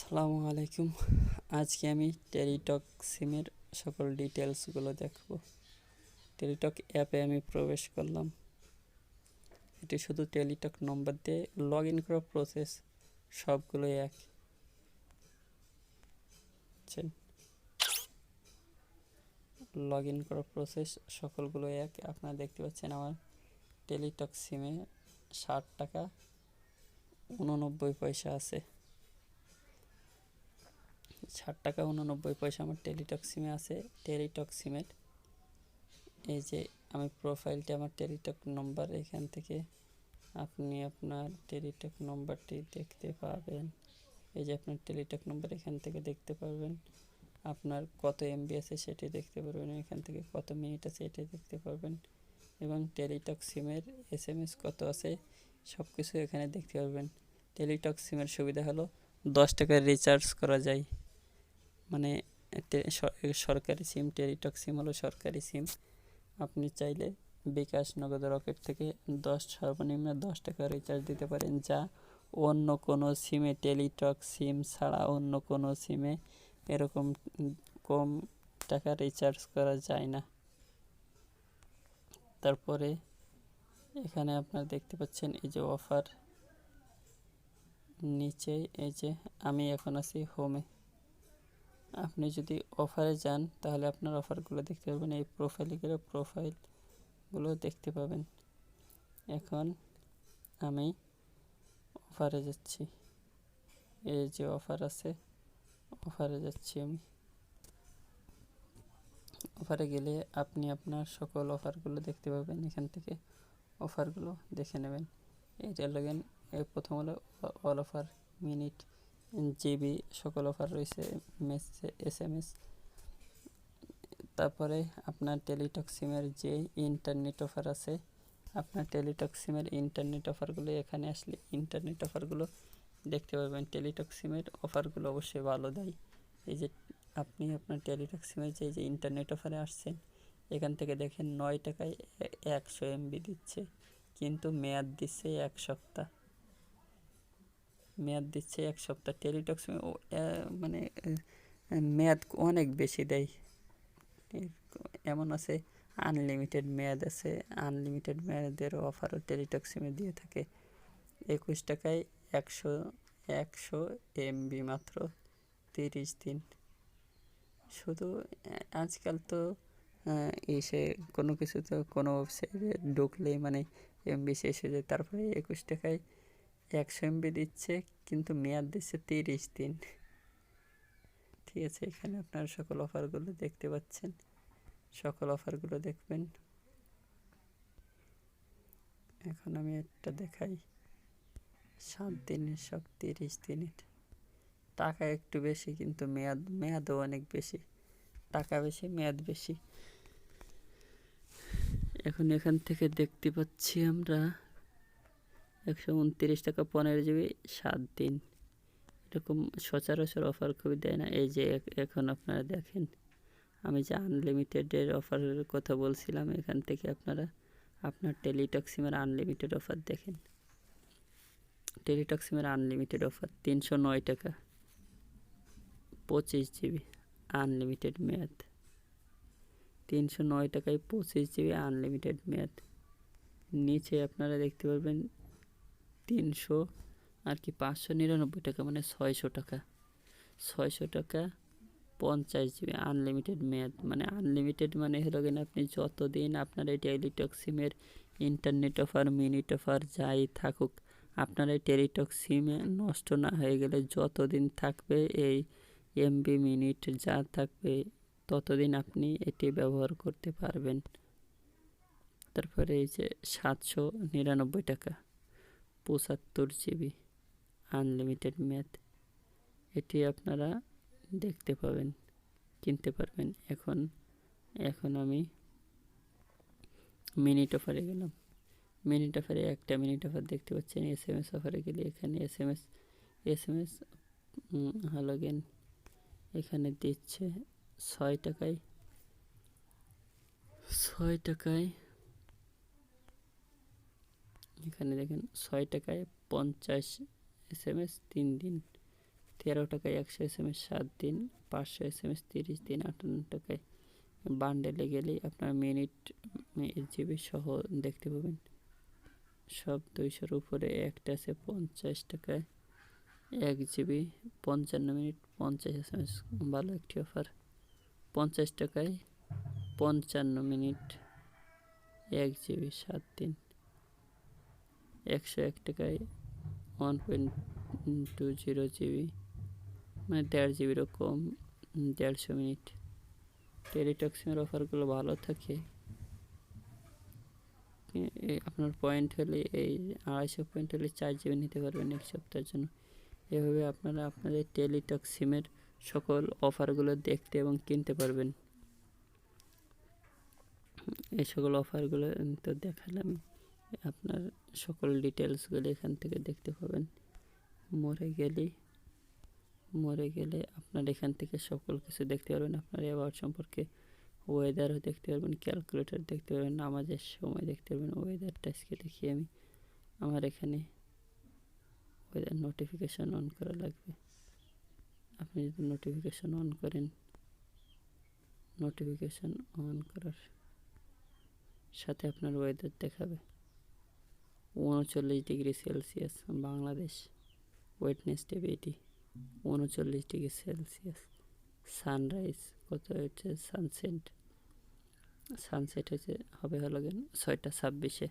আসসালামু আলাইকুম। আজকে আমি টেলিটক সিমের সকল ডিটেলসগুলো দেখব। টেলিটক অ্যাপে আমি প্রবেশ করলাম। এটি শুধু টেলিটক নম্বর দিয়ে লগ ইন করার প্রসেস সবগুলো এক। লগ ইন করার প্রসেস সকলগুলো এক। আপনারা দেখতে পাচ্ছেন আমার টেলিটক সিমে 60 টাকা 89 পয়সা আছে। 60 টাকা 89 পয়সা আমার টেলিটক সিমে আছে। টেলিটক সিমের এই যে আমি প্রোফাইলটা আমার টেলিটক নম্বর, এখান থেকে আপনি আপনার টেলিটক নম্বরটি দেখতে পাবেন। এই যে আপনার টেলিটক নম্বর, এখান থেকে দেখতে পারবেন আপনার কত এমবি আছে সেটি দেখতে পারবেন, এখান থেকে কত মিনিট আছে এটি দেখতে পারবেন, এবং টেলিটক সিমের এসএমএস কত আছে সব কিছু এখানে দেখতে পারবেন। টেলিটক সিমের সুবিধা হলো 10 টাকার রিচার্জ করা যায়। মানে সরকারি সিম, টেলিটক সিম হলো সরকারি সিম। আপনি চাইলে বিকাশ, নগদ, রকেট থেকে সর্বনিম্ন 10 টাকা রিচার্জ দিতে পারেন, যা অন্য কোনো সিমে, টেলিটক সিম ছাড়া অন্য কোনো সিমে এরকম কম টাকা রিচার্জ করা যায় না। তারপরে এখানে আপনারা দেখতে পাচ্ছেন এই যে অফার, নিচে এই যে আমি এখন আছি হোমে। আপনি যদি অফারে যান তাহলে আপনার অফারগুলো দেখতে পাবেন, এই প্রোফাইলগুলো দেখতে পাবেন। এখন আমি অফারে যাচ্ছি, এই যে অফার আছে, অফারে যাচ্ছি আমি। অফারে গেলে আপনি আপনার সকল অফারগুলো দেখতে পাবেন, এখান থেকে অফারগুলো দেখে নেবেন। এইটা লগেন প্রথম হলো অল অফার, মিনিট, জিবি সকল অফার রয়েছে, এসএমএস। তারপরে আপনার টেলিটক সিমের যে ইন্টারনেট অফার আছে, আপনার টেলিটক সিমের ইন্টারনেট অফারগুলো এখানে আসলে ইন্টারনেট অফারগুলো দেখতে পাবেন। টেলিটক সিমের অফারগুলো অবশ্যই ভালো দেয়। এই যে আপনি আপনার টেলিটক সিমের যে ইন্টারনেট অফারে আসছেন, এখান থেকে দেখেন 9 টাকায় 100 এমবি দিচ্ছে, কিন্তু মেয়াদ দিচ্ছে 1 সপ্তাহ। টেলিটক সিমে মানে মেয়াদ অনেক বেশি দেয়। এমন আছে আনলিমিটেড মেয়াদ আছে, আনলিমিটেড মেয়াদের অফারও টেলিটক সিমে দিয়ে থাকে। 21 টাকায় 100 এমবি মাত্র 30 দিন। শুধু আজকাল তো এসে কোনো কিছু, তো কোনো ওয়েবসাইটে ঢুকলেই মানে এমবি শেষ হয়ে যায়। তারপরে 21 টাকায় 100 এমবি দিচ্ছে, কিন্তু মেয়াদ দিচ্ছে 30 দিন। ঠিক আছে, এখানে আপনারা সকল অফারগুলো দেখতে পাচ্ছেন, সকল অফারগুলো দেখবেন। এখন আমি একটা দেখাই, 7 দিনের সব 30 দিনের। টাকা একটু বেশি, কিন্তু মেয়াদও অনেক বেশি। টাকা বেশি, মেয়াদ বেশি। এখন এখান থেকে দেখতে পাচ্ছি আমরা 129 টাকা 15 জিবি 7 দিন। এরকম সচরাচর অফার খুবই দেয় না। এই যে এখন আপনারা দেখেন, আমি যে আনলিমিটেডের অফারের কথা বলছিলাম, এখান থেকে আপনারা আপনার টেলিটক সিমের আনলিমিটেড অফার দেখেন। টেলিটক সিমের আনলিমিটেড অফার 309 টাকা 25 জিবি আনলিমিটেড মেয়াদ। 309 টাকায় 25 জিবি আনলিমিটেড মেয়াদ। নিচে আপনারা দেখতে পারবেন 599 টাকা, মানে 600 টাকা। 600 টাকা 50 জিবি আনলিমিটেড মেয়াদ। মানে আনলিমিটেড মানে হলো কিনা, আপনি যতদিন আপনার এই টেলিটক সিমের ইন্টারনেট অফার, মিনিট অফার যাই থাকুক, আপনার এই টেলিটক সিমে নষ্ট না হয়ে গেলে যতদিন থাকবে এই এমবি, মিনিট যা থাকবে, ততদিন আপনি এটি ব্যবহার করতে পারবেন। তারপরে এই যে 799 টাকা 75 জিবি আনলিমিটেড মেয়াদ, এটি আপনারা দেখতে পাবেন, কিনতে পারবেন। এখন আমি মিনিট অফারে গেলাম। মিনিট অফারে একটা মিনিট অফার দেখতে পাচ্ছেন। এসএমএস অফারে গেলে এখানে এসএমএস হালোগেন এখানে দিচ্ছে 6 টাকায়। এখানে দেখেন 6 টাকায় 50 এসএমএস 3 দিন। 13 টাকায় 100 SMS 7 দিন, 500 SMS 30 দিন, 58 টাকায়। বান্ডেলে গেলেই আপনার মিনিট জিবি সহ দেখতে পাবেন। সব 200-র উপরে একটা আছে 50 টাকায় 1 GB 55 মিনিট 50 SMS, ভালো একটি অফার। 50 টাকায় 55 মিনিট 1 GB 7 দিন। 101 টাকায় 1.20 GB, মানে 1.5 GB কম, 150 মিনিট। টেলিটক সিমের অফারগুলো ভালো থাকে। আপনার পয়েন্ট হলে এই 250 পয়েন্ট হলে 4 GB নিতে পারবেন 1 সপ্তাহের জন্য। এভাবে আপনারা আপনাদের টেলিটক সিমের সকল অফারগুলো দেখতে এবং কিনতে পারবেন। এই সকল অফারগুলো তো দেখালাম, আপনার সকল ডিটেলসগুলো এখান থেকে দেখতে পাবেন। মরে গেলে আপনার এখান থেকে সকল কিছু দেখতে পারবেন। আপনার অ্যাবাউট সম্পর্কে ওয়েদারও দেখতে পারবেন, ক্যালকুলেটর দেখতে পারবেন, নামাজের সময় দেখতে পারবেন। ওয়েদারটা আজকে দেখি আমি, আমার এখানে ওয়েদার নোটিফিকেশান অন করা লাগবে। আপনি যদি নোটিফিকেশান অন করেন, নোটিফিকেশান অন করার সাথে আপনার ওয়েদার দেখাবে 39 degree Celsius Bangladesh, Wednesday 39 degree Celsius. Sunrise কত হচ্ছে, সানসেট হচ্ছে হবে হলো 6টা 26-এ।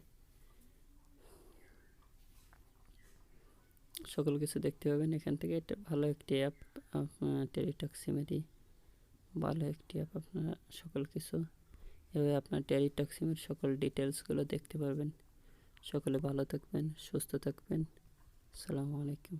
সকল কিছু দেখতে পাবেন এখান থেকে। এটা ভালো একটি অ্যাপ, টেলিটক সিমেরই ভালো একটি অ্যাপ। আপনারা সকল কিছু এভাবে আপনার টেলিটক সিমের সকল ডিটেলসগুলো দেখতে পারবেন। সকলে ভালো থাকবেন, সুস্থ থাকবেন। আসসালামু আলাইকুম।